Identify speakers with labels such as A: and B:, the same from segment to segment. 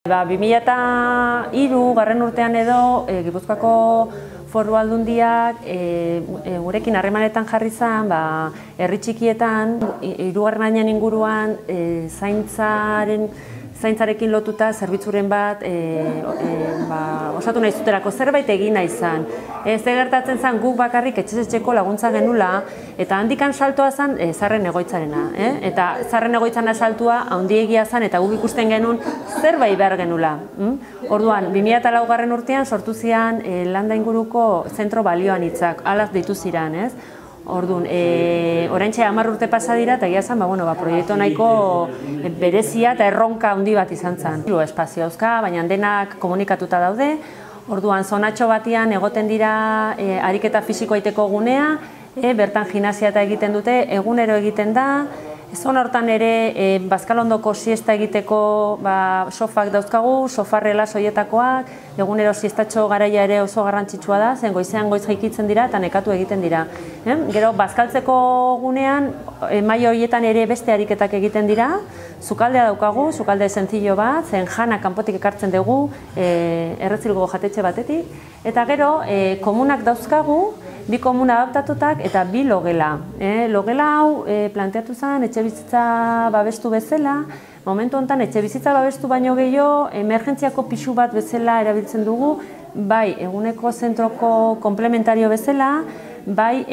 A: 2003 garren urtean edo Gipuzkoako Foru Aldundiak gurekin harremanetan jarri zen, herri txikietan, 3. inguruan zaintzarekin lotuta zerbitzuren bat osatu nahi zuterako zerbait egin nahi zen. Ze gertatzen zen guk bakarrik etxez-etxeko laguntza genula eta handikan saltoa zen zaharren egoitzarena. Eta zaharren egoitzaren saltua handiegia zen eta guk ikusten genuen zerbait behar genula. Orduan, 2004 garren urtean sortu zian landa inguruko zentro balioan hitzak, alaz deitu ziren, ez? Orduan, oraintxe 10 urte pasa dira eta egia zen, proiektu nahiko berezia eta erronka handi bat izan zen. Espazio dauzka, baina denak komunikatuta daude. Orduan, zonatxo batian egoten dira ariketa fisikoa egiteko gunea, bertan gimnasia eta egiten dute, egunero egiten da. Zona hortan ere, Bazkalondoko siesta egiteko sofak dauzkagu, sofarrela soietakoak, egunero siestatxo garaia ere oso garrantzitsua da, zen goizean goiz jaikitzen dira eta nekatu egiten dira. Gero, bazkaltzeko gunean, maila horietan ere beste ariketak egiten dira, sukaldea daukagu, sukalde zentzillo bat, zen jana kanpotik ekartzen dugu, erretzilgo jatetxe batetik, eta gero, komunak dauzkagu, 2 komuna adaptatutak eta 2 logela. Logela hau planteatu zen etxebizitza babestu bezala, momentu honetan etxebizitza babestu baino gehiago emergentziako pisu bat bezala erabiltzen dugu, bai eguneko zentroko komplementario bezala, bai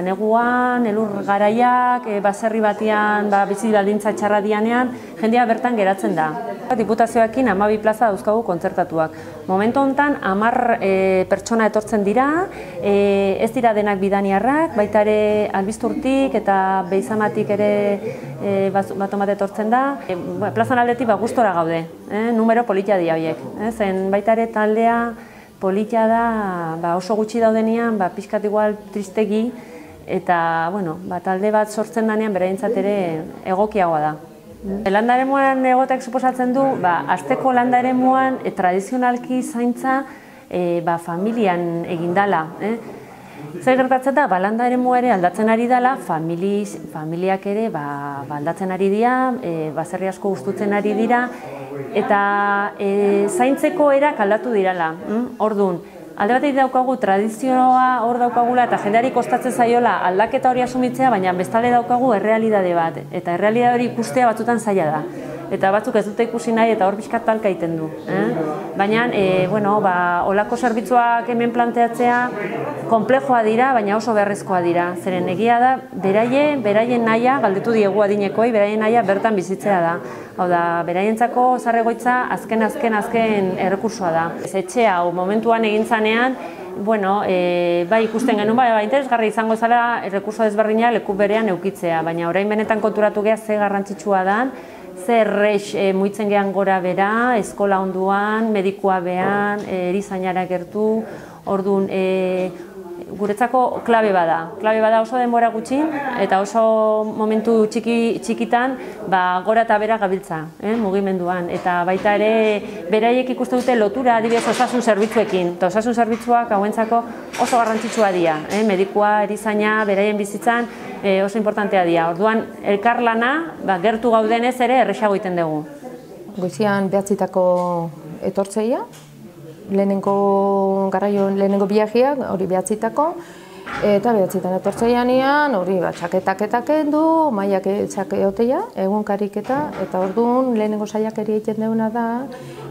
A: neguan, elur garaiak, baserri batian bizi baldintza txarra dianean, jendea bertan geratzen da. Diputazioekin 12 plaza dauzkagu kontzertatuak. Momentu honetan 10 pertsona etortzen dira, ez dira denak bidaniarrak, baita ere Albisturtik eta Beizamatik ere bat etortzen da. Plazan aldetik gustora gaude, numero politia dira horiek. Zen baita ere taldea politia da oso gutxi daudenean, pixkat igual tristegi, eta talde bat sortzen danean beraientzat ere egokiagoa da. Landa eremuan egoteak suposatzen du, asteko landa eremuan tradizionalki zaintza familian egin dela. Zer gertatzen da, landa eremua ere aldatzen ari dela, familiak ere aldatzen ari dira, baserri asko gustutzen ari dira, eta zaintzeko erak aldatu dirala. Orduan, alde batetik daukagu tradizioa hor daukagula eta jendeari kostatzen zaiola aldaketa hori asumitzea, baina bestalde daukagu errealitate bat. Eta errealitate hori ikustea batzutan zaila da. Eta batzuk ez dute ikusi nahi eta hor pixkat talka egiten du. Baina, holako zerbitzuak hemen planteatzea konplejoa dira, baina oso beharrezkoa dira. Zeren egia da, beraien nahia, galdetu diegu adinekoei, beraien nahia bertan bizitzea da. Hau da, beraientzako zarregoitza azken errekursoa da. Etxe hau momentuan egin zanean, bai ikusten genuen, interesgarri izango zela errekurso desberdina leku berean eukitzea, baina orain benetan konturatu geha ze garrantzitsua da, ze errex muitzen gehan gora bera, eskola onduan, medikua behan, erizainara gertu, orduan guretzako klabe bada oso denbora gutxi eta oso momentu txikitan gora eta bera gabiltza mugimenduan, eta baita ere beraiek ikusten dute lotura adibidez osasun zerbitzuekin, eta osasun zerbitzuak hauentzako oso garrantzitsua dira, medikua, erizaina, beraien bizitzan oso importantea dira. Orduan, elkarlana gertu gaudenez ere erresago egiten dugu.
B: Goizian 9 etortzeia, lehenengo biajeak, hori 9, eta 9 etortzeianean, hori txaketak kendu, maiak txakeoteia, egunkariketa, eta orduan lehenengo saiakeri egiten deuna da,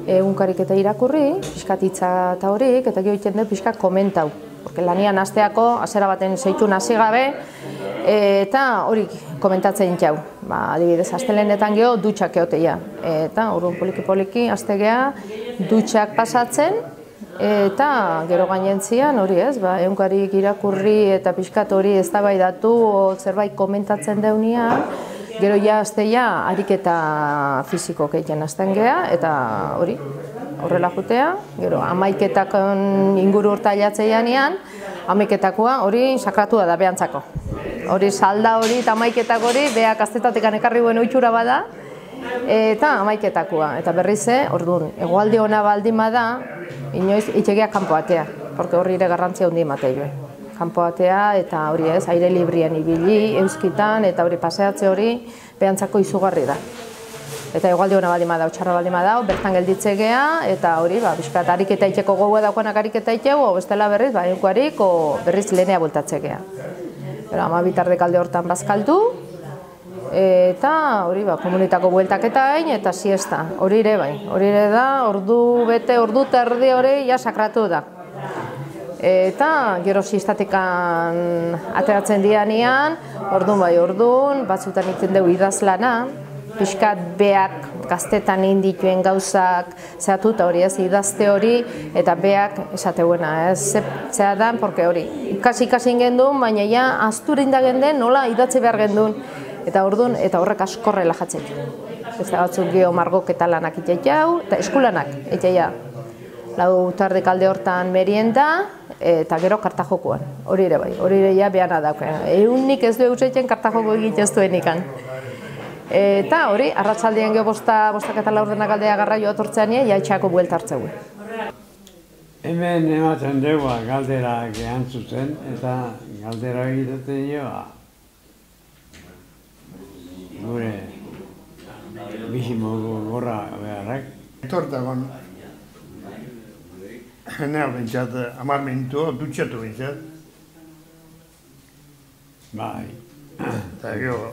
B: egunkariketa irakurri, pixkatitza eta horik, eta gero egiten du pixkat komentau. Porque lanian hasteako, azera baten zeitun hasi gabe, eta hori komentatzen jau. Adibidez, astelenetan geho dutxak eoteia. Eta orduan poliki-poliki astegea dutxak pasatzen, eta gero gainentzian hori ez, egunkarik irakurri eta pixkat hori eztabaidatu zerbait komentatzen deunean, gero ja asteia ariketa fisiko egiten hasten geha, eta hori horrela jutea, gero 11 inguru urtailatzeianean, 11koa hori sakratua da behantzako. Hori salda hori eta 11 hori, beak aztetatik ekarri buen oitxura bada, eta 11koa. Eta berriz, orduan, egualdi hona baldin bada, inoiz itxegia kanpoatea, porque horri ere garrantzia hundi ematea joe. Kanpoatea eta hori ez, aire librien ibili, euskitan, eta hori paseatze hori behantzako izugarri da. Eta egualdi hona baldin badau, txarra baldin badau, bertan gelditze gea, eta hori, biskat, ariketa itxeko gogoa daukanak ariketa itxego, bestela berriz, enkuarik, berriz lehenea bultatze gea. Amabi tardekalde hortan bazkaldu, eta hori, komunitako bueltaketa hain, eta siesta. Hori ere bai, hori ere da, ordu bete, ordu terdi hori, ja sakratu da. Eta gero siestatikan ateratzen dianean, orduan, batzutan iten dugu idazlana, pixkat beak gaztetan indituen gauzak zehatu eta hori ez idazte hori eta beak esateuena ez zea da, porque hori ikasi genduen, baina ja azturin da genden nola idatze behar genduen eta orduan eta horrek askorrela jatzen. Ez da batzuk geho margok eta lanak itxaiau eta eskulanak itxaia. Lau tardekalde hortan merienda eta gero kartajokoan. Hori ere bai, hori ere ja behana daukena. Eunik ez du euseitzen kartajoko egiteztuen ikan. Eta hori, arratsaldean geho bostak eta laurdenak aldea garraioa atortzean ja itxako buelta hartzeu.
C: Hemen ematen dugu galdera gehantzuten eta galdera egiten joa gure bizimo gorra beharrak.
D: Etortagon, nea bintzat, 10 minutu, dutxatu bintzat.
C: Bai.
D: Eta gero,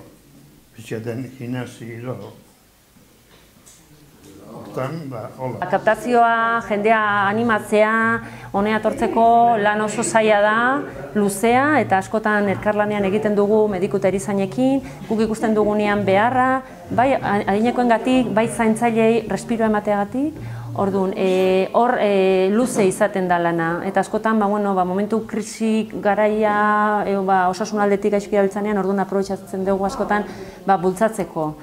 D: bizkaten gimnasi do. Hortan, hola.
A: Kaptazioa, jendea animatzea, honea etortzeko lan oso zaila da, luzea, eta askotan elkarlanean egiten dugu mediku eta erizainekin, guk ikusten dugunean beharra, bai adinekoengatik, bai zaintzailei respiroa emateagatik, orduan, hor luze izaten da lana, eta askotan, momentu krisi garaia, osasun aldetik gaizki dabiltzanean, orduan aprobetxatzen dugu askotan bultzatzeko.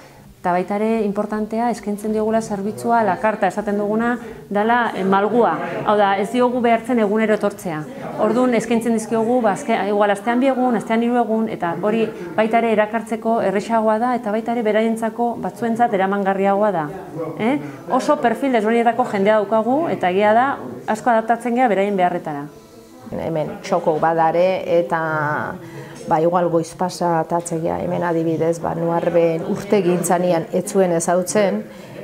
A: Eta baita ere, importantea, eskaintzen diogula zerbitzua, la karta esaten duguna, dela malgua. Hau da, ez diogu behartzen egunero etortzea. Orduan, eskaintzen dizkiogu, igual astean 2 egun, astean 3 egun, eta hori baita ere erakartzeko erresagoa da, eta baita ere beraientzako batzuentzat eramangarriagoa da. Oso perfil desberdinetako jendea daukagu, eta egia da, asko adaptatzen gea beraien beharretara.
B: Hemen txoko badare eta igual goiz pasa atatzegia, hemen adibidez, nuarben urtegi intzanean etzuen ezautzen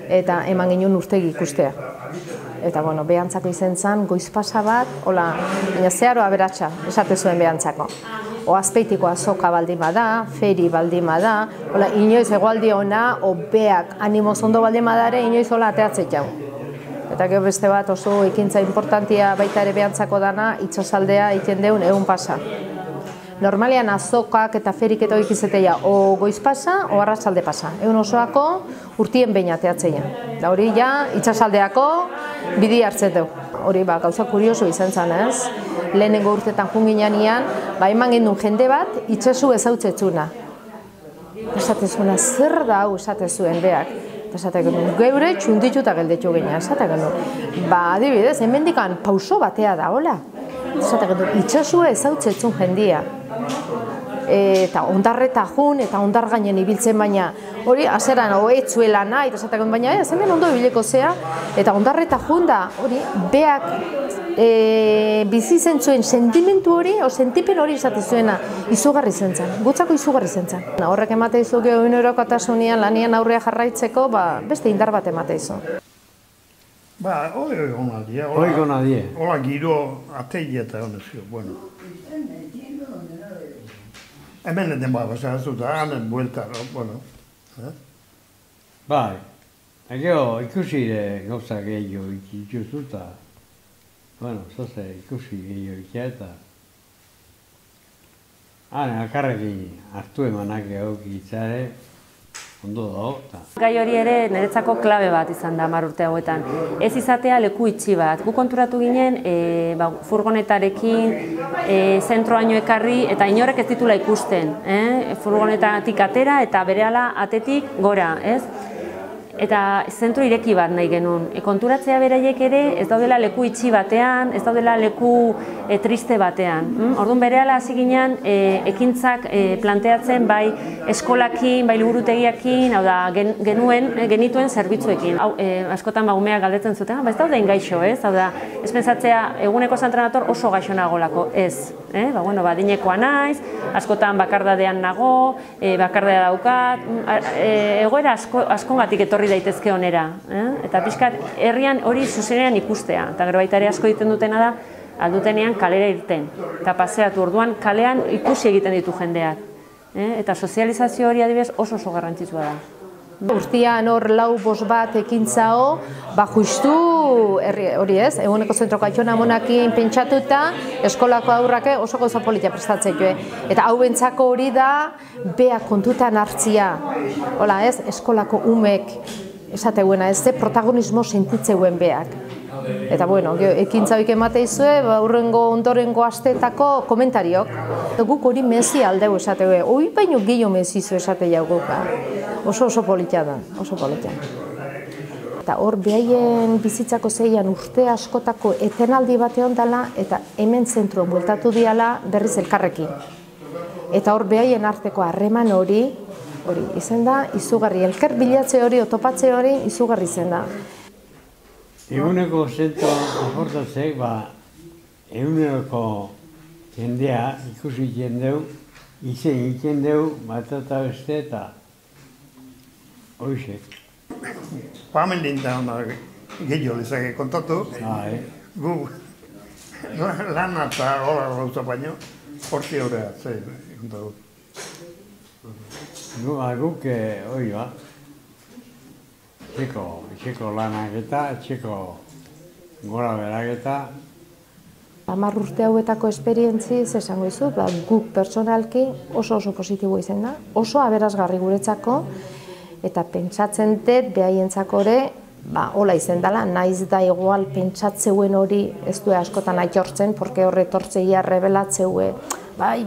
B: eta eman ginen urtegi ikustea. Eta, behantzako izen zen, goiz pasa bat, baina zeharo aberatsa, esate zuen behantzako. Azpeitiko azoka baldin bada, feri baldin bada, inoiz egualdi ona, beak animoz ondo baldin badare, inoiz ateatzek jau. Eta gero beste bat oso ekintza importantia baita ere behantzako dana, itsasaldea egiten deun egun pasa. Normalean azokak eta ferik eta hoik izatea o goiz pasa, o arratsalde pasa. Egun osoako urtien behin ateatzea. Da hori ja, itsasaldeako bidi hartzen dugu. Hori gauza kurioso izan zen, ez? Lehenengo urtetan junginean, eman gendun jende bat, itsasu ezautzetsuna. Esatezuna, zer da hau esatezuen beak? Esatek genuen, geure txunditxuta geldetxu ginen, esatek genuen. Adibidez, hemendikan pauso batea da, hola? Esatek genuen, itxasua ezautzetzun jendia. Eta ondarreta jun, eta ondar gainen ibiltzen baina, hori, azeran, etzuela nahi, esatek genuen, baina, hemen ondo ibileko zea, eta ondarreta jun da, hori, beak bizi zentzuen sentimentu hori, o sentipen hori esate zuena, izugarri zentzen, gutzako izugarri zentzen. Horrek emate izu geho inorokotasunean lanian aurrea jarraitzeko, beste indar bat emate izu.
D: Hori hona die.
C: Hori hona die.
D: Hola giro ateia eta honezio, bueno. Hemen eten basazuta, hanen buelta, bueno.
C: Bai, egeo ikusi gauza gehiago ikusuta. Bueno, zoze ikusi gehiago ikia eta akarrekin hartu emanak egokitzare ondo dago.
A: Gai hori ere niretzako klabe bat izan da 10 urte hauetan. Ez izatea leku itxi bat. Gu konturatu ginen furgonetarekin zentroaino ekarri eta inorek ez ditula ikusten. Furgonetatik atera eta berehala atetik gora, ez? Eta zentro ireki bat nahi genuen. Konturatzea beraiek ere ez daudela leku itxi batean, ez daudela leku triste batean. Orduan berehala hasi ginen ekintzak planteatzen bai eskolakin, bai liburutegiakin, hau da genituen zerbitzuekin. Askotan umeak galdetzen zuten, ez daude gaixo, ez? Hau da, ez pentsatzea eguneko zentrenator oso gaixo nagolako, ez. Badinekoa naiz, askotan bakardadean nago, bakardadea daukat, egoera askongatik etorri daitezke onera. Eta pixkat, herrian hori zuzenean ikustea. Eta gero baita ere asko egiten dutena da, aldutenean kalera irten. Eta paseatu orduan kalean ikusi egiten ditu jendeak. Eta sozializazio hori adibidez oso garrantzitsua da.
B: Urtean hor 4-5 ekintzao, justu hori ez, eguneko zentroko Aitzona Amonakin pentsatuta, eskolako aurrake oso gauza politia prestatzen joe. Eta hau bentsako hori da, beak kontutan hartzia. Hola ez, eskolako umek esateguena ez, protagonismo sentitzeuen beak. Eta bueno, ekintza hoik emate izue, ondorengo asteetako komentariok. Guk hori mezi aldeu esateu, hori baino gehiago mezizu esate jauguk. Oso politia da, oso politia. Eta hor behaien bizitzako zeian urte askotako etenaldi batean dela eta hemen zentruan bueltatu diala berriz elkarrekin. Eta hor behaien arteko harreman hori izen da izugarri, elkar bilatze hori, otopatze hori izugarri zen da.
C: Eguneko zentro aportatzek, eguneko jendea ikusi jendeu, izen ikendeu, bat eta beste eta hoxek.
D: Hemen dintan gehiago lezake kontatu. Gu lan eta hola gauza baino, horti horrea, kontatu.
C: Guk hori etxeko lanak eta etxeko gora berak eta
B: 10 urte hauetako esperientziz esango izut, guk personalki oso positibo izan da, oso aberasgarri guretzako, eta pentsatzen dut behaientzako ere, hola izan dela, naiz da igual pentsatzeuen hori ez du askotan aitortzen, porque horre tortzeia rebelatzeue,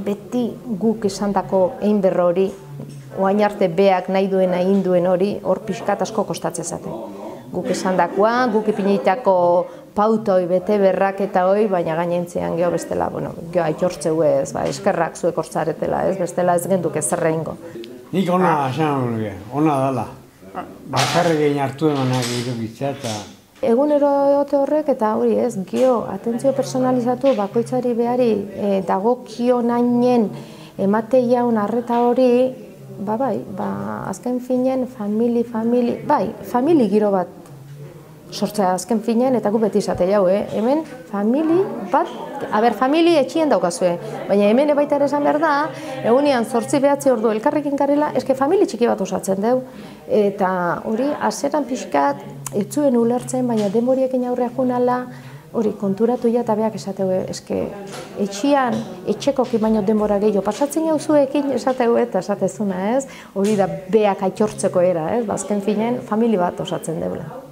B: beti guk esandako egin berro hori, oain arte beak nahi duen egin duen hori, hor pixkat asko kostatzen zate. Guk esandakoa, guk ipinitako pauta hori bete berrak eta hori, baina gainentzean geho bestela, geho aitortzeu ez, eskerrak zuek hortzaretela ez, bestela ez genduk ez zerreingo.
C: Nik ona esan nuke, ona dala. Bakarrik egin hartu emanak irukitzea eta...
B: Egunero egote horrek eta hori ez, geho, atentzio personalizatu bakoitzari behari dagokio nainen emate jaun arreta hori, azken finen famili giro bat sortzea azken finen eta gu beti izate jau, hemen famili bat, famili etxien daukazue, baina hemen baita ere esan behar da, egunean 8-9 ordu elkarrekin garela, eske famili txiki bat osatzen deu, eta hori aseran pixkat, ez zuen ulertzen, baina denboriekin aurrea junala, hori konturatu ja eta beak esateu, eske etxian, etxekoki baino denbora gehiago, pasatzen jau zuekin esateu eta esatezuna ez, hori da beak aitortzeko era, azken finen famili bat osatzen deula.